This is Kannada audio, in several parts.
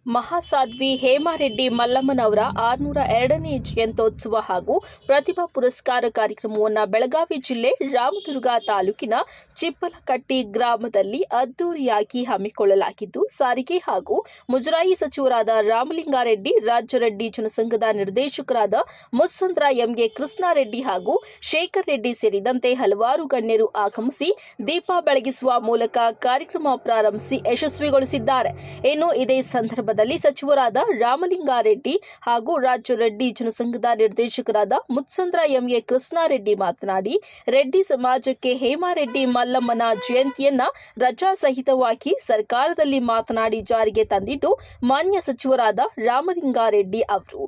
ಮಹಾಸಾಧ್ವಿ ಹೇಮಾರೆಡ್ಡಿ ಮಲ್ಲಮ್ಮನವರ 602ನೇ ಜಯಂತ್ಯೋತ್ಸವ ಹಾಗೂ ಪ್ರತಿಭಾ ಪುರಸ್ಕಾರ ಕಾರ್ಯಕ್ರಮವನ್ನು ಬೆಳಗಾವಿ ಜಿಲ್ಲೆ ರಾಮದುರ್ಗ ತಾಲೂಕಿನ ಚಿಪ್ಪಲಕಟ್ಟಿ ಗ್ರಾಮದಲ್ಲಿ ಅದ್ದೂರಿಯಾಗಿ ಹಮ್ಮಿಕೊಳ್ಳಲಾಗಿದ್ದು, ಸಾರಿಗೆ ಹಾಗೂ ಮುಜರಾಯಿ ಸಚಿವರಾದ ರಾಮಲಿಂಗಾರೆಡ್ಡಿ, ರಾಜ್ಯ ರೆಡ್ಡಿ ಜನಸಂಘದ ನಿರ್ದೇಶಕರಾದ ಮುತ್ಸಂದ್ರ ಎಂಗೆ ಕೃಷ್ಣಾರೆಡ್ಡಿ ಹಾಗೂ ಶೇಖರ್ ರೆಡ್ಡಿ ಸೇರಿದಂತೆ ಹಲವಾರು ಗಣ್ಯರು ಆಗಮಿಸಿ ದೀಪ ಬೆಳಗಿಸುವ ಮೂಲಕ ಕಾರ್ಯಕ್ರಮ ಪ್ರಾರಂಭಿಸಿ ಯಶಸ್ವಿಗೊಳಿಸಿದ್ದಾರೆ. ಇನ್ನು ಇದೇ ಸಂದರ್ಭದಲ್ಲಿ ಸಚಿವರಾದ ರಾಮಲಿಂಗಾರೆಡ್ಡಿ ಹಾಗೂ ರಾಜ್ಯ ರೆಡ್ಡಿ ಜನಸಂಘದ ನಿರ್ದೇಶಕರಾದ ಮುತ್ಸಂದ್ರ ಎಂಎ ಕೃಷ್ಣಾರೆಡ್ಡಿ ಮಾತನಾಡಿ, ರೆಡ್ಡಿ ಸಮಾಜಕ್ಕೆ ಹೇಮಾರೆಡ್ಡಿ ಮಲ್ಲಮ್ಮನ ಜಯಂತಿಯನ್ನ ರಜಾ ಸಹಿತವಾಗಿ ಸರ್ಕಾರದಲ್ಲಿ ಮಾತನಾಡಿ ಜಾರಿಗೆ ತಂದಿದ್ದು ಮಾನ್ಯ ಸಚಿವರಾದ ರಾಮಲಿಂಗಾರೆಡ್ಡಿ ಅವರು.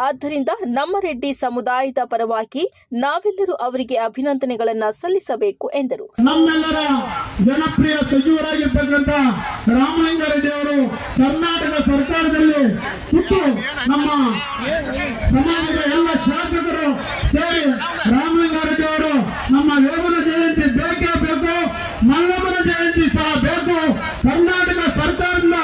ಆದ್ದರಿಂದ ನಮ್ಮ ರೆಡ್ಡಿ ಸಮುದಾಯದ ಪರವಾಗಿ ನಾವೆಲ್ಲರೂ ಅವರಿಗೆ ಅಭಿನಂದನೆಗಳನ್ನು ಸಲ್ಲಿಸಬೇಕು ಎಂದರು. ನಮ್ಮೆಲ್ಲರ ಜನಪ್ರಿಯ ಸಚಿವರಾಗಿರ್ತಕ್ಕಂಥ ರಾಮಲಿಂಗಾರೆಡ್ಡಿ ಅವರು ಕರ್ನಾಟಕ ಸರ್ಕಾರದಲ್ಲಿ ಹುಟ್ಟು ನಮ್ಮ ಸಮಾಜದ ಎಲ್ಲ ಶಾಸಕರು ಸೇರಿ ರಾಮಲಿಂಗಾರೆಡ್ಡಿ ಅವರು ನಮ್ಮ ವೇಮನ ಜಯಂತಿ ಬೇಕೇ ಬೇಕು, ಮಲ್ಲಮ್ಮನ ಜಯಂತಿ ಸಹ ಬೇಕು, ಕರ್ನಾಟಕ ಸರ್ಕಾರದಿಂದ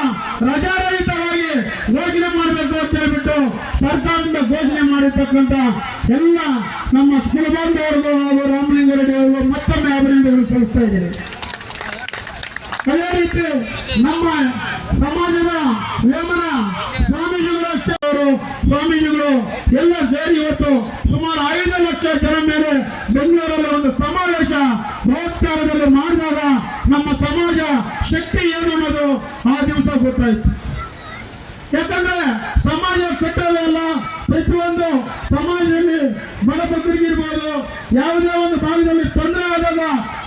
ರಜಾರಹಿತವಾಗಿ ಘೋಷಣೆ ಮಾಡಬೇಕು ಅಂತ ಹೇಳ್ಬಿಟ್ಟು ಸರ್ಕಾರದಿಂದ ಘೋಷಣೆ ಮಾಡಿರ್ತಕ್ಕಂಥ ಎಲ್ಲ ನಮ್ಮ ಸ್ಕೂಲ್ ಬಾಂಧವರಿಗೂ ಹಾಗೂ ರಾಮಲಿಂಗಾರೆಡ್ಡಿ ಅವರು ಮತ್ತೊಮ್ಮೆ ಅಭಿನಂದನೆಗಳು ಸಲ್ಲಿಸ್ತಾ ಇದ್ದಾರೆ. ಅದೇ ರೀತಿ ನಮ್ಮ ಸಮಾಜದ ವೇಮನ ಸ್ವಾಮೀಜಿಗಳು ಅಷ್ಟೇ, ಅವರು ಸ್ವಾಮೀಜಿಗಳು ಎಲ್ಲ ಸೇರಿ ಇವತ್ತು ಸುಮಾರು 5 ಲಕ್ಷ ಜನ ಮೇಲೆ ಬೆಂಗಳೂರಲ್ಲಿ ಒಂದು ಸಮಾವೇಶ ಬಲಾತ್ಕಾರದಲ್ಲಿ ಮಾಡಿದಾಗ ನಮ್ಮ ಸಮಾಜ ಶಕ್ತಿ ಏನು ಅನ್ನೋದು ಆ ದಿವಸ ಗೊತ್ತಾಯ್ತು. ಯಾಕಂದ್ರೆ ಸಮಾಜ ಕಟ್ಟೋದಲ್ಲ, ಪ್ರತಿಯೊಂದು ಸಮಾಜದಲ್ಲಿ ಬಡಬಗ್ಗರಿಗಿರ್ಬೋದು, ಯಾವುದೇ ಒಂದು ಭಾಗದಲ್ಲಿ ತೊಂದರೆ ಆದಾಗ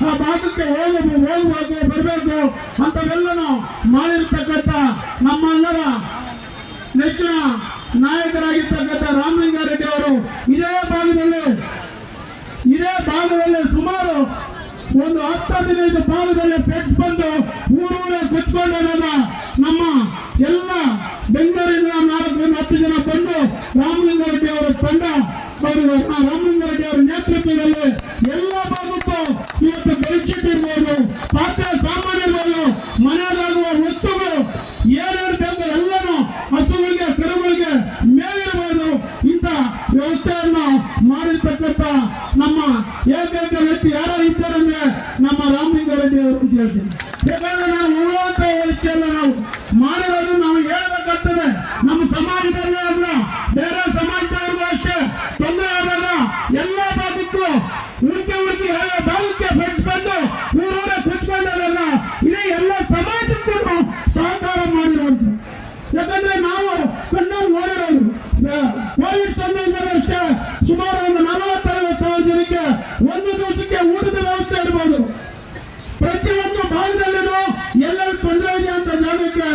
ಆ ಭಾಗಕ್ಕೆ ಹೋಗಬೇಕು ಬರಬೇಕು ಅಂತವೆಲ್ಲನೂ ಮಾಡಿರ್ತಕ್ಕಂಥ ನಮ್ಮೆಲ್ಲರ ನೆಚ್ಚಿನ ನಾಯಕರಾಗಿರ್ತಕ್ಕಂಥ ರಾಮಲಿಂಗಾರೆಡ್ಡಿ ಅವರು ಇದೇ ಭಾಗದಲ್ಲಿ ಸುಮಾರು ಒಂದು 10-15 ಭಾಗದಲ್ಲಿ ಪೆಟ್ಸ್ ಬಂದು ಊರೂರೇ ಕುಚ್ಕೊಂಡಾಗ ನಮ್ಮ ಎಲ್ಲ ಬೆಂಗಳೂರಿನ 4-10 ಜನ ಬಂದು ರಾಮಲಿಂಗಾರೆಡ್ಡಿ ಅವರ ತಂಡ ರಾಮಲಿಂಗಾರೆಡ್ಡಿ ಅವರ ನೇತೃತ್ವದಲ್ಲಿ ಎಲ್ಲ ಭಾಗಕ್ಕೂ ಇವತ್ತು ಬೆಡ್ಶೀಟ್ ಇರ್ಬೋದು, ಪಾತ್ರೆ ಸಾಮಾನು ಇರ್ಬೋದು, ಮನೆಯಲ್ಲಾಗುವ ವಸ್ತುಗಳು ಏನೇನು ಬೇಕು ಎಲ್ಲನೂ ಹಸುಗಳಿಗೆ ಕರುಗಳಿಗೆ ಮೇಲಿರ್ಬೋದು, ಇಂಥ ವ್ಯವಸ್ಥೆಯನ್ನು ಮಾಡಿರ್ತಕ್ಕಂಥ ನಮ್ಮ ಏಕೈಕ ವ್ಯಕ್ತಿ ಯಾರು ಇದ್ದಾರಂದ್ರೆ ನಮ್ಮ ರಾಮಲಿಂಗಾರೆಡ್ಡಿ ಅವರು ಅಂತ ಹೇಳ್ತೀನಿ. ಯಾಕಂದ್ರೆ ನಾವು ಉಳುವಂತ ವ್ಯವಸ್ಥೆಯಲ್ಲ, ನಾವು ಮಾಡಿರೋದು ನಾವು ಹೇಳ್ಬೇಕಾಗ್ತದೆ. ನಮ್ಮ ಸಮಾಜದಲ್ಲೇ ಅಲ್ಲ, ಬೇರೆ ಸಮಾಜದವ್ರಿಗೂ ಅಷ್ಟೇ ತೊಂದರೆ ಆದಾಗ ಎಲ್ಲ ಭಾಗಕ್ಕೂ ಹುಡುಕಿ ಭಾಗಕ್ಕೆ ಬೆಳೆಸ್ಕೊಂಡು ಊರೂರೇ ಕುಚ್ಕೊಂಡಲ್ಲ, ಇದೇ ಎಲ್ಲ ಸಮಾಜಕ್ಕೂ ಸಹಕಾರ ಮಾಡಿರೋದು. ಯಾಕಂದ್ರೆ ನಾವು ಕಣ್ಣಲ್ಲಿ ನೋಡಿರೋದು ಕೋವಿಡ್ ಸಂದರ್ಭದಲ್ಲಿ ಅಷ್ಟೇ ಸುಮಾರು ಒಂದು 40,000 ಜನಕ್ಕೆ ಒಂದು ದಿವಸಕ್ಕೆ ಊಟದ ವ್ಯವಸ್ಥೆ ಇರ್ಬೋದು. ಪ್ರತಿಯೊಂದು ಭಾಗದಲ್ಲಿನೂ ಎಲ್ಲರೂ ತೊಂದರೆ ಇದೆ ಅಂತ ಜಾಗಕ್ಕೆ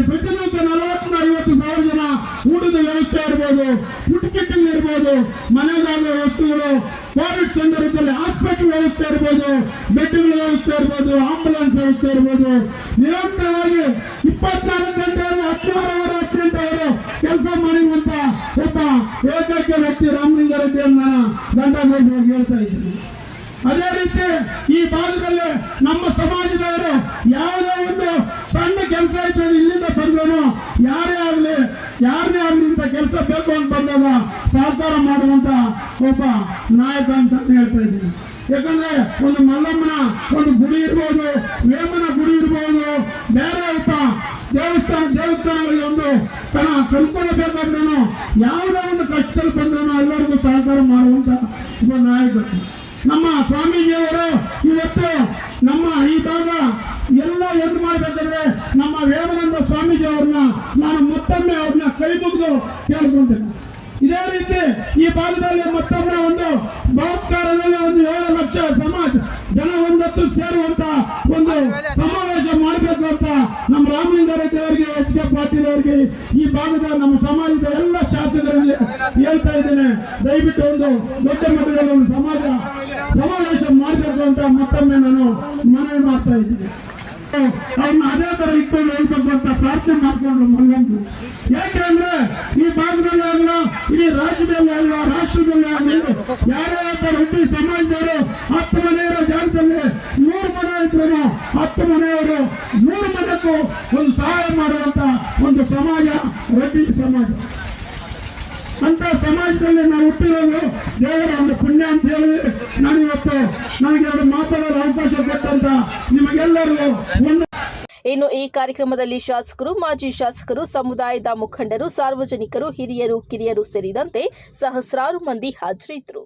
ಪ್ರತಿದಿವಸ 40,000-50,000 ಜನ ಊಟದ ವ್ಯವಸ್ಥೆ ಇರ್ಬೋದು, ಫುಡ್ ಕಿಟ್ಟಿಂಗ್ ಇರ್ಬೋದು, ಮನೆಗಾಗುವ ವಸ್ತುಗಳು, ಕೋವಿಡ್ ಸಂದರ್ಭದಲ್ಲಿ ಹಾಸ್ಪಿಟಲ್ ವ್ಯವಸ್ಥೆ ಇರ್ಬೋದು, ಬೆಡ್ಗಳ ವ್ಯವಸ್ಥೆ ಇರ್ಬೋದು, ಆಂಬುಲೆನ್ಸ್ ವ್ಯವಸ್ಥೆ ಇರ್ಬೋದು, ನಿರಂತರವಾಗಿ 24 ಗಂಟೆ 10 ಅವರ ಕೆಲಸ ಮಾಡಿರುವಂತ ಒಬ್ಬ ಏಕೈಕ ವ್ಯಕ್ತಿ ರಾಮಲಿಂಗಾರೆಡ್ಡಿಯನ್ನ ದಂಡವಾಗಿ ಹೇಳ್ತಾ ಇದ್ದೀನಿ. ಅದೇ ರೀತಿ ಈ ಭಾಗದಲ್ಲಿ ನಮ್ಮ ಸಮಾಜದವರು ಯಾವುದೇ ಒಂದು ಸಣ್ಣ ಕೆಲಸ ಇತ್ತು ಇಲ್ಲಿಂದ ಬಂದ್ರು ಯಾರೇ ಆಗಲಿ ಇಂಥ ಕೆಲಸ ಬೇಕು ಅಂತ ಬಂದಾಗ ಸಹಕಾರ ಮಾಡುವಂತ ಒಬ್ಬ ನಾಯಕ ಅಂತ ಹೇಳ್ತಾ ಇದ್ದೀನಿ. ಯಾಕಂದ್ರೆ ಒಂದು ಮಲ್ಲಮ್ಮನ ಒಂದು ಗುಡಿ ಇರ್ಬೋದು, ವೇಮನ ಗುಡಿ ಇರ್ಬೋದು, ಬೇರೆ ಒಬ್ಬ ದೇವಸ್ಥಾನಗಳಿಗೆ ಒಂದು ಕಲ್ಕೊಳ್ಬೇಕಾದ್ರೂ ಯಾವುದೇ ಒಂದು ಕಷ್ಟದಲ್ಲಿ ಬಂದ್ರೂ ಎಲ್ಲರಿಗೂ ಸಹಕಾರ ಮಾಡುವಂತ ಒಬ್ಬ ನಾಯಕರು ನಮ್ಮ ಸ್ವಾಮೀಜಿಯವರು. ಇವತ್ತು ನಮ್ಮ ಈ ಭಾಗ ಎಲ್ಲ ಒಂದು ಮಾಡಬೇಕಾದ್ರೆ ನಮ್ಮ ವೇಮನಂದ ಸ್ವಾಮೀಜಿ ಅವ್ರನ್ನ ನಾನು ಮತ್ತೊಮ್ಮೆ ಅವ್ರನ್ನ ಕೈ ಮುಗಿದು ಕೇಳ್ಕೊಂತೇನೆ. ಇದೇ ರೀತಿ ಈ ಭಾಗದಲ್ಲಿ ಮತ್ತೊಮ್ಮೆ ಒಂದು ಬಲಾತ್ಕಾರದಲ್ಲಿ ಒಂದು 7 ಲಕ್ಷ ಸಮಾಜ ಜನ ಒಂದತ್ತು ಸೇರುವಂತ ಒಂದು ಸಮಾವೇಶ ಮಾಡಬೇಕು ಅಂತ ನಮ್ಮ ರಾಮಲಿಂಗಾರೆಡ್ಡಿ ಅವರಿಗೆ, ಎಚ್ ಕೆ ಪಾಟೀಲ್ ಅವರಿಗೆ, ಈ ಭಾಗದ ನಮ್ಮ ಸಮಾಜದ ಎಲ್ಲ ಶಾಸಕರಿಗೆ ಹೇಳ್ತಾ ಇದ್ದೇನೆ, ದಯವಿಟ್ಟು ಒಂದು ದೊಡ್ಡ ಮಟ್ಟದಲ್ಲಿ ಒಂದು ಸಮಾವೇಶ ಮಾಡಬೇಕು ಅಂತ ಮತ್ತೊಮ್ಮೆ ನಾನು ಮನವಿ ಮಾಡ್ತಾ ಇದ್ದೀನಿ. ಅವ್ರನ್ನ ಅದೇ ತರ ಇಟ್ಕೊಂಡು ಹೇಳ್ಬೇಕು ಅಂತ ಪ್ರಾರ್ಥನೆ ಮಾಡ್ಕೊಂಡು ಮಲ್ಲಂದು. ಯಾಕೆಂದ್ರೆ ಈ ಭಾಗದಲ್ಲಿ ಆಗಲ್ಲ, ಇಡೀ ರಾಜ್ಯದಲ್ಲಿ ಆಗಲ್ಲ, ರಾಷ್ಟ್ರದಲ್ಲಿ ಆಗಲಿ ಯಾರೇ ಒಬ್ಬ ರೆಡ್ಡಿ ಸಮಾಜದವರು 10 ಮನೆ ಇರೋ ಜಾಗದಲ್ಲಿ 100 ಮನೆ ರೈತರು 10 ಮನೆಯವರು 100 ಮನೆಗೂ ಒಂದು ಸಹಾಯ ಮಾಡುವಂತ ಒಂದು ಸಮಾಜ ರೆಡ್ಡಿ ಸಮಾಜ. ಅಂತ ಸಮಾಜದಲ್ಲಿ ನಾವು ಹುಟ್ಟಿರೋದು ದೇವರ ಒಂದು ಪುಣ್ಯ ಅಂತ ಹೇಳಿ ನಾನಿವತ್ತು ನನಗೆ ಅವರು ಮಾತಾಡಲು ಅವಕಾಶ ಕೊಟ್ಟಂತ ನಿಮಗೆಲ್ಲರಿಗೂ ಒಂದು. ಇನ್ನು ಈ ಕಾರ್ಯಕ್ರಮದಲ್ಲಿ ಶಾಸಕರು, ಮಾಜಿ ಶಾಸಕರು, ಸಮುದಾಯದ ಮುಖಂಡರು, ಸಾರ್ವಜನಿಕರು, ಹಿರಿಯರು, ಕಿರಿಯರು ಸೇರಿದಂತೆ ಸಹಸ್ರಾರು ಮಂದಿ ಹಾಜರಿದ್ದರು.